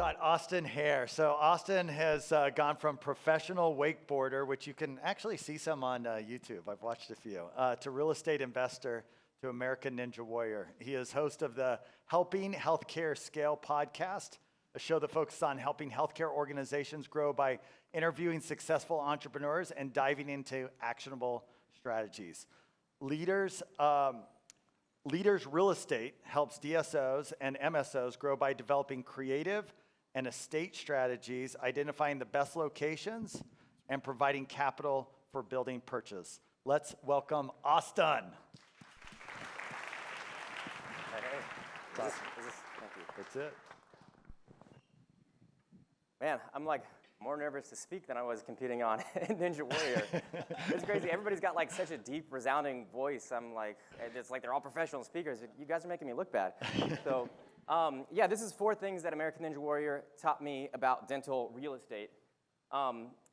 got Austin Hare. So Austin has gone from professional wakeboarder, which you can actually see some on YouTube. I've watched a few, to real estate investor to American Ninja Warrior. He is host of the Helping Healthcare Scale podcast, a show that focuses on helping healthcare organizations grow by interviewing successful entrepreneurs and diving into actionable strategies. Leaders Real Estate helps DSOs and MSOs grow by developing creative and estate strategies, identifying the best locations, and providing capital for building purchase. Let's welcome Austin. Thank you. That's it. Man, I'm like more nervous to speak than I was competing on Ninja Warrior. It's crazy. Everybody's got like such a deep, resounding voice. I'm like, it's like they're all professional speakers. You guys are making me look bad. So, yeah, this is 4 things that American Ninja Warrior taught me about dental real estate.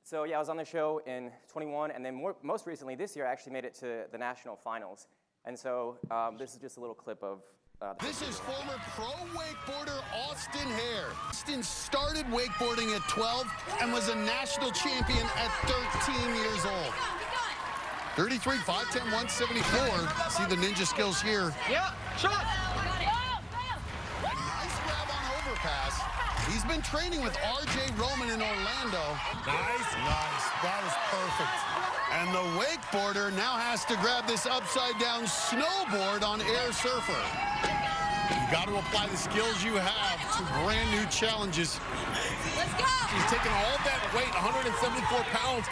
So yeah, I was on the show in 21, and then most recently this year, I actually made it to the national finals. And so this is just a little clip of This is former pro wakeboarder Austin Hare. Austin started wakeboarding at 12 and was a national champion at 13 years old. 33, 5'10", 174. See the ninja skills here. Yeah, shot. Nice grab on overpass. He's been training with R.J. Roman in Orlando. Nice. That was perfect. And the wakeboarder now has to grab this upside-down snowboard on Air Surfer. You got to apply the skills you have to brand new challenges. Let's go. He's taking all that weight, 174 pounds,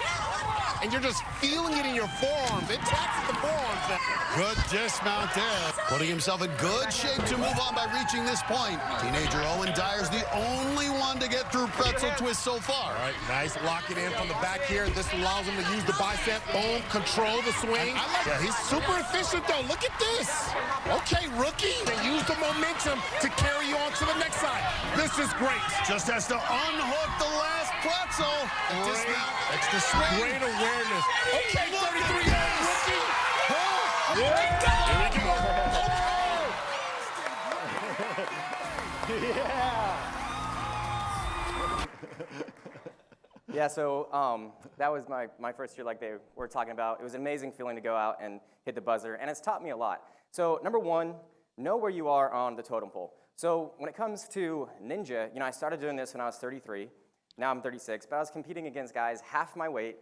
and you're just feeling it in your forearms. It taxes the forearms now. Good dismount there. Putting himself in good shape to move on by reaching this point. Teenager Owen Dyer's the only one to get through pretzel twist so far. All right, nice. Lock it in from the back here. This allows him to use the bicep. Boom, control the swing. Yeah, he's super efficient, though. Look at this. Okay, rookie. They use the momentum to carry you on to the next side. This is great. Just has to unhook the last pretzel. Dismount. That's the swing. Great awareness. Okay, 33 yards, rookie. Here we go. Here we go. Yeah, so that was my first year like they were talking about. It was an amazing feeling to go out and hit the buzzer, and it's taught me a lot. So number 1, know where you are on the totem pole. So when it comes to ninja, I started doing this when I was 33. Now I'm 36, but I was competing against guys half my weight,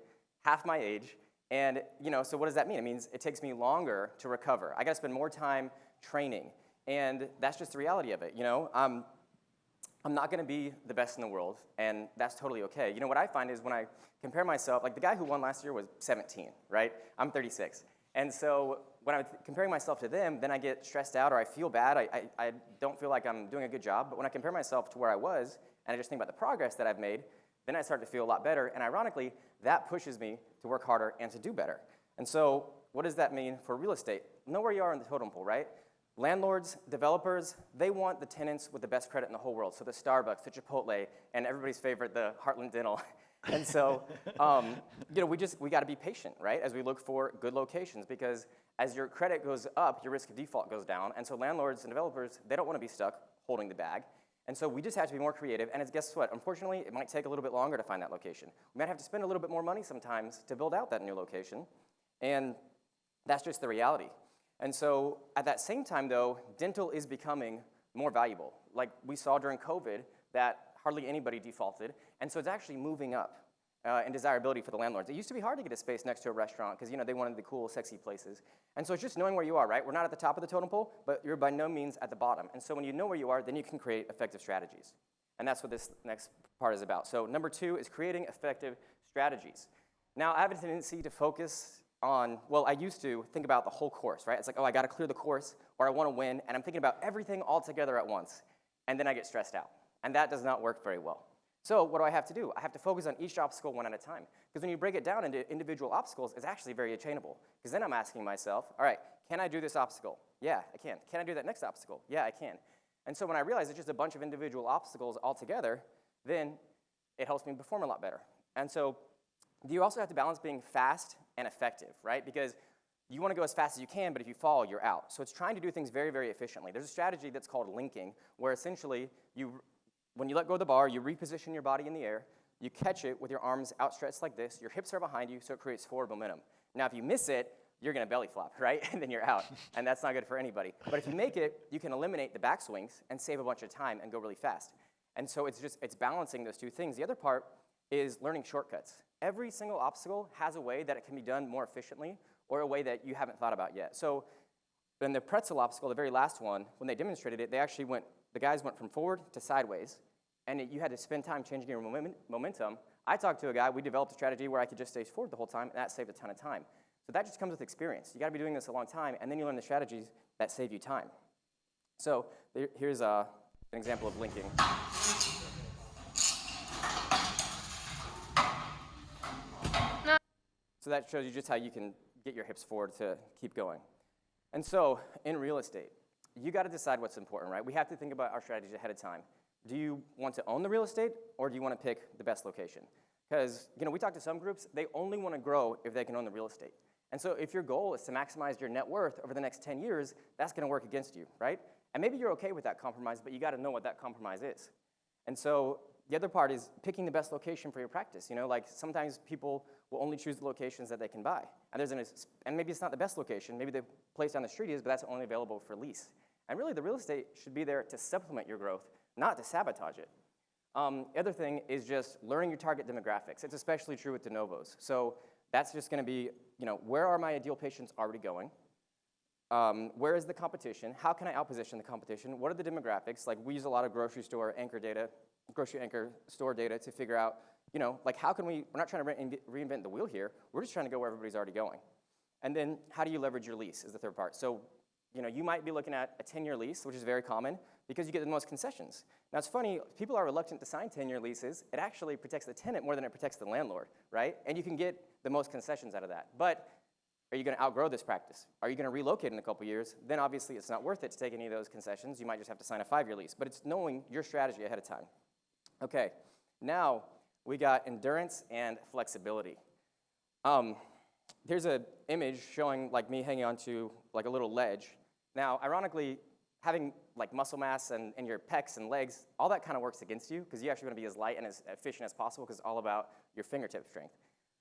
half my age, and so what does that mean? It means it takes me longer to recover. I gotta spend more time training, and that's just the reality of it, I'm not going to be the best in the world, and that's totally okay. What I find is when I compare myself, like the guy who won last year was 17, right? I'm 36. And so when I'm comparing myself to them, then I get stressed out or I feel bad. I don't feel like I'm doing a good job. But when I compare myself to where I was, and I just think about the progress that I've made, then I start to feel a lot better. And ironically, that pushes me to work harder and to do better. And so what does that mean for real estate? Know where you are in the totem pole, right? Landlords, developers, they want the tenants with the best credit in the whole world. So the Starbucks, the Chipotle, and everybody's favorite, the Heartland Dental. And so, we got to be patient, right, as we look for good locations, because as your credit goes up, your risk of default goes down. And so landlords and developers, they don't want to be stuck holding the bag. And so we just have to be more creative. And guess what? Unfortunately, it might take a little bit longer to find that location. We might have to spend a little bit more money sometimes to build out that new location. And that's just the reality. And so at that same time, though, dental is becoming more valuable. Like we saw during COVID that hardly anybody defaulted. And so it's actually moving up in desirability for the landlords. It used to be hard to get a space next to a restaurant because they wanted the cool, sexy places. And so it's just knowing where you are, right? We're not at the top of the totem pole, but you're by no means at the bottom. And so when you know where you are, then you can create effective strategies. And that's what this next part is about. So number 2 is creating effective strategies. Now, I have a tendency to focus on, I used to think about the whole course, right? It's like, I got to clear the course, or I want to win, and I'm thinking about everything all together at once, and then I get stressed out. And that does not work very well. So what do I have to do? I have to focus on each obstacle one at a time. Because when you break it down into individual obstacles, it's actually very attainable. Because then I'm asking myself, all right, can I do this obstacle? Yeah, I can. Can I do that next obstacle? Yeah, I can. And so when I realize it's just a bunch of individual obstacles all together, then it helps me perform a lot better. And so you also have to balance being fast and effective, right? Because you want to go as fast as you can, but if you fall, you're out. So it's trying to do things very, very efficiently. There's a strategy that's called linking, where essentially you when you let go of the bar, you reposition your body in the air, you catch it with your arms outstretched like this, your hips are behind you, so it creates forward momentum. Now, if you miss it, you're gonna belly flop, right? And then you're out, and that's not good for anybody. But if you make it, you can eliminate the back swings and save a bunch of time and go really fast. And so it's balancing those two things. The other part is learning shortcuts. Every single obstacle has a way that it can be done more efficiently or a way that you haven't thought about yet. So in the pretzel obstacle, the very last one, when they demonstrated it, the guys went from forward to sideways, and you had to spend time changing your momentum. I talked to a guy, we developed a strategy where I could just stay forward the whole time, and that saved a ton of time. So that just comes with experience. You gotta be doing this a long time, and then you learn the strategies that save you time. So here's an example of linking. So that shows you just how you can get your hips forward to keep going. And so in real estate, you gotta decide what's important, right? We have to think about our strategies ahead of time. Do you want to own the real estate, or do you wanna pick the best location? Because we talk to some groups, they only wanna grow if they can own the real estate. And so if your goal is to maximize your net worth over the next 10 years, that's gonna work against you, right? And maybe you're okay with that compromise, but you gotta know what that compromise is. And so the other part is picking the best location for your practice. Like sometimes people will only choose the locations that they can buy. And maybe it's not the best location, maybe the place down the street is, but that's only available for lease. And really the real estate should be there to supplement your growth, not to sabotage it. The other thing is just learning your target demographics. It's especially true with de novos. So that's just gonna be, where are my ideal patients already going? Where is the competition? How can I outposition the competition? What are the demographics? Like we use a lot of grocery anchor store data to figure out, like how can we're not trying to reinvent the wheel here, we're just trying to go where everybody's already going. And then how do you leverage your lease is the third part. So, you might be looking at a 10-year lease, which is very common, because you get the most concessions. Now it's funny, people are reluctant to sign 10-year leases. It actually protects the tenant more than it protects the landlord, right? And you can get the most concessions out of that. But are you gonna outgrow this practice? Are you gonna relocate in a couple years? Then obviously it's not worth it to take any of those concessions. You might just have to sign a 5-year lease, but it's knowing your strategy ahead of time. Okay, now we got endurance and flexibility. Here's an image showing like me hanging onto like a little ledge. Now, ironically, having like muscle mass and your pecs and legs, all that kind of works against you because you actually want to be as light and as efficient as possible because it's all about your fingertip strength.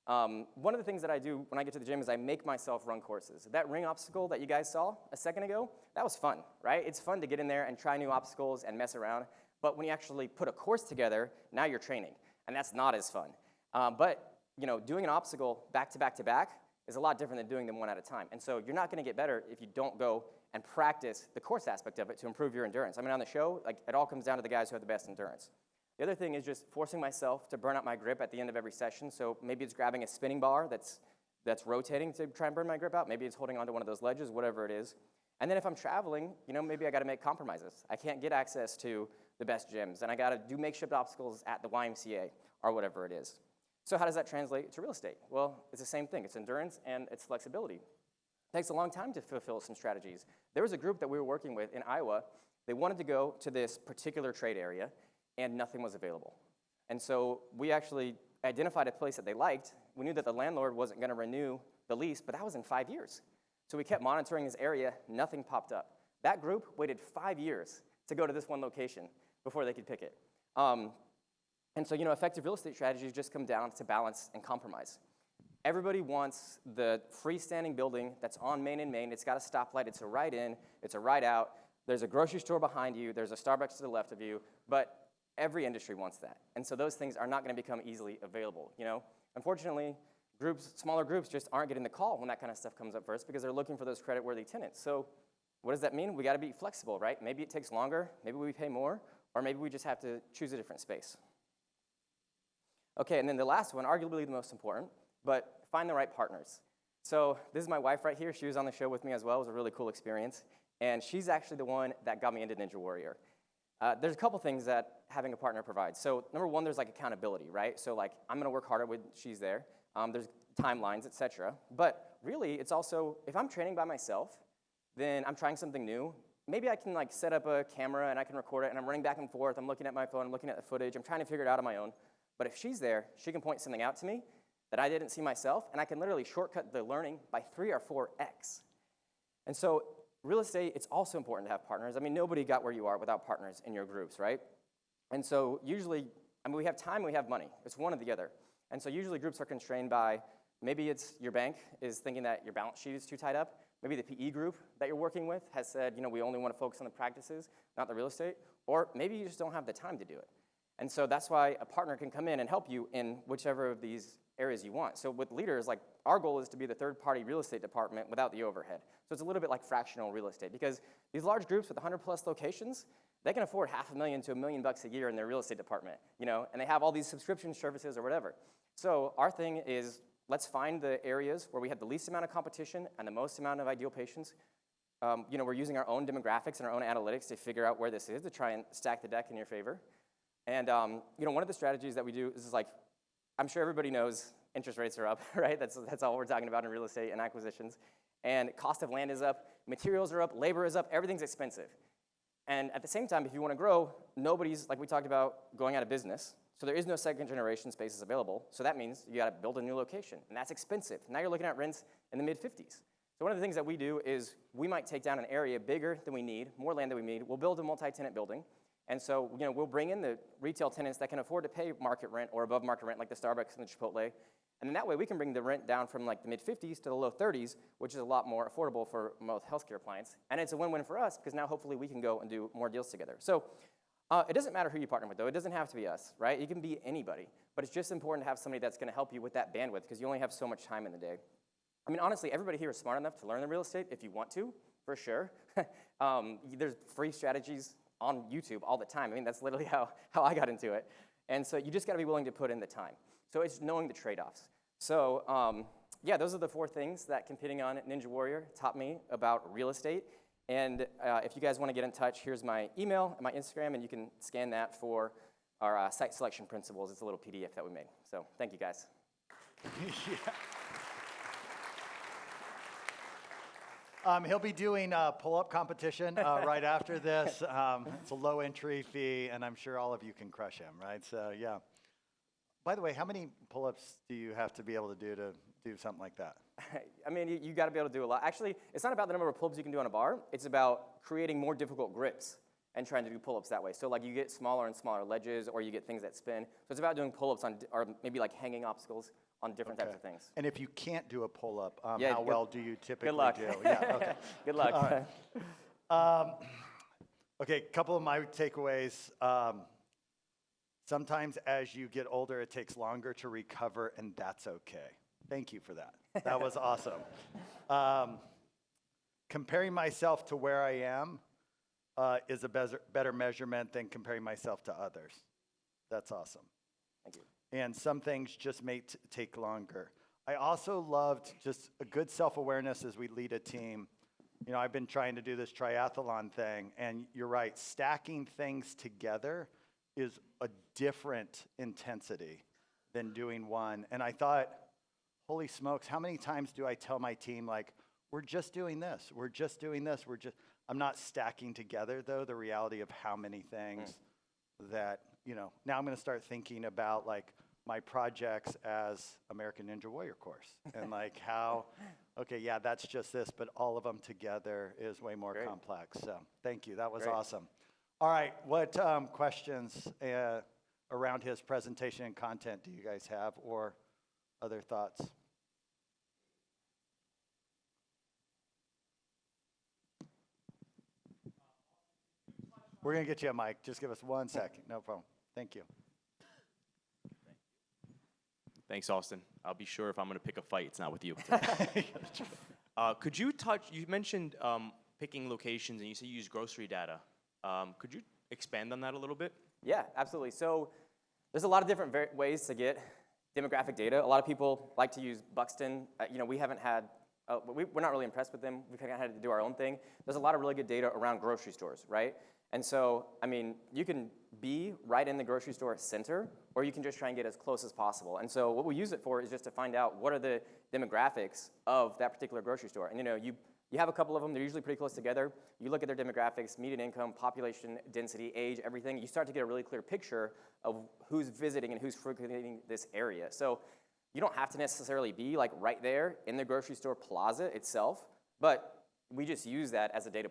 One of the things that I do when I get to the gym is I make myself run courses. That ring obstacle that you guys saw a second ago, that was fun, right? It's fun to get in there and try new obstacles and mess around. But when you actually put a course together, now you're training, and that's not as fun. But doing an obstacle back to back to back is a lot different than doing them one at a time. And so you're not gonna get better if you don't go and practice the course aspect of it to improve your endurance. I mean, on the show, like it all comes down to the guys who have the best endurance. The other thing is just forcing myself to burn out my grip at the end of every session. So maybe it's grabbing a spinning bar that's rotating to try and burn my grip out. Maybe it's holding onto one of those ledges, whatever it is. And then if I'm traveling, maybe I gotta make compromises. I can't get access to the best gyms, and I gotta do makeshift obstacles at the YMCA or whatever it is. So how does that translate to real estate? Well, it's the same thing. It's endurance and it's flexibility. It takes a long time to fulfill some strategies. There was a group that we were working with in Iowa. They wanted to go to this particular trade area, and nothing was available. And so we actually identified a place that they liked. We knew that the landlord wasn't gonna renew the lease, but that was in 5 years. So we kept monitoring this area, nothing popped up. That group waited 5 years to go to this one location before they could pick it. And so, effective real estate strategies just come down to balance and compromise. Everybody wants the freestanding building that's on Main and Main. It's got a stoplight, it's a right in, it's a right out. There's a grocery store behind you, there's a Starbucks to the left of you, but every industry wants that. And so those things are not gonna become easily available, Unfortunately, smaller groups just aren't getting the call when that kind of stuff comes up first because they're looking for those credit-worthy tenants. So what does that mean? We gotta be flexible, right? Maybe it takes longer, maybe we pay more, or maybe we just have to choose a different space. Okay, and then the last one, arguably the most important, but find the right partners. So this is my wife right here. She was on the show with me as well. It was a really cool experience. And she's actually the one that got me into Ninja Warrior. There's a couple things that having a partner provides. So number one, there's like accountability, right? So like I'm gonna work harder when she's there. There's timelines, etc. But really, it's also, if I'm training by myself, then I'm trying something new. Maybe I can like set up a camera and I can record it and I'm running back and forth. I'm looking at my phone, I'm looking at the footage. I'm trying to figure it out on my own. But if she's there, she can point something out to me that I didn't see myself, and I can literally shortcut the learning by 3 or 4x. And so real estate, it's also important to have partners. I mean, nobody got where you are without partners in your groups, right? And so usually, I mean, we have time, we have money. It's one or the other. And so usually groups are constrained by, maybe it's your bank is thinking that your balance sheet is too tied up. Maybe the PE group that you're working with has said, we only want to focus on the practices, not the real estate. Or maybe you just don't have the time to do it. And so that's why a partner can come in and help you in whichever of these areas you want. So with leaders, like our goal is to be the third-party real estate department without the overhead. So it's a little bit like fractional real estate because these large groups with 100+ locations, they can afford $500,000 to $1 million a year in their real estate department, and they have all these subscription services or whatever. So our thing is, let's find the areas where we have the least amount of competition and the most amount of ideal patients. We're using our own demographics and our own analytics to figure out where this is to try and stack the deck in your favor. And one of the strategies that we do is like, I'm sure everybody knows interest rates are up, right? That's all we're talking about in real estate and acquisitions. And cost of land is up, materials are up, labor is up, everything's expensive. And at the same time, if you want to grow, nobody's, like we talked about, going out of business. So there is no second generation spaces available. So that means you got to build a new location, and that's expensive. Now you're looking at rents in the mid-50s. So one of the things that we do is we might take down an area bigger than we need, more land than we need. We'll build a multi-tenant building. And so, we'll bring in the retail tenants that can afford to pay market rent or above market rent, like the Starbucks and the Chipotle. And then that way we can bring the rent down from like the mid-50s to the low 30s, which is a lot more affordable for most healthcare clients. And it's a win-win for us because now hopefully we can go and do more deals together. So it doesn't matter who you partner with, though. It doesn't have to be us, right? You can be anybody. But it's just important to have somebody that's going to help you with that bandwidth because you only have so much time in the day. I mean, honestly, everybody here is smart enough to learn the real estate if you want to, for sure. There's free strategies on YouTube all the time. I mean, that's literally how I got into it. And so you just got to be willing to put in the time. So it's knowing the trade-offs. So those are the 4 things that competing on Ninja Warrior taught me about real estate. And if you guys want to get in touch, here's my email and my Instagram, and you can scan that for our site selection principles. It's a little PDF that we made. So thank you, guys. He'll be doing a pull-up competition right after this. It's a low entry fee, and I'm sure all of you can crush him, right? So, yeah. By the way, how many pull-ups do you have to be able to do something like that? I mean, you got to be able to do a lot. Actually, it's not about the number of pull-ups you can do on a bar. It's about creating more difficult grips and trying to do pull-ups that way. So, like, you get smaller and smaller ledges, or you get things that spin. So it's about doing pull-ups on, or maybe like hanging obstacles on different types of things. And if you can't do a pull-up, Yeah, how well do you typically Good luck. do? Yeah, okay. Good luck. All right. Okay, a couple of my takeaways. Sometimes as you get older, it takes longer to recover, and that's okay. Thank you for that. That was awesome. Comparing myself to where I am is a better measurement than comparing myself to others. That's awesome. Thank you. And some things just may take longer. I also loved just a good self-awareness as we lead a team. I've been trying to do this triathlon thing, and you're right, stacking things together is a different intensity than doing one. And I thought, holy smokes, how many times do I tell my team, like, we're just doing this, we're just doing this, I'm not stacking together, though, the reality of how many things that, now I'm going to start thinking about, like, my projects as American Ninja Warrior course. And like that's just this, but all of them together is way more complex. So thank you, that was awesome. All right, what questions around his presentation and content do you guys have, or other thoughts? We're gonna get you a mic, just give us 1 second, no problem. Thank you. Thanks, Austin. I'll be sure if I'm going to pick a fight, it's not with you. Could you you mentioned picking locations, and you said you use grocery data. Could you expand on that a little bit? Yeah, absolutely. So there's a lot of different ways to get demographic data. A lot of people like to use Buxton. We haven't had, we're not really impressed with them. We've kind of had to do our own thing. There's a lot of really good data around grocery stores, right? And so, you can be right in the grocery store center, or you can just try and get as close as possible. And so what we use it for is just to find out what are the demographics of that particular grocery store. And you have a couple of them, they're usually pretty close together. You look at their demographics, median income, population, density, age, everything. You start to get a really clear picture of who's visiting and who's frequenting this area. So you don't have to necessarily be like right there in the grocery store plaza itself, but we just use that as a data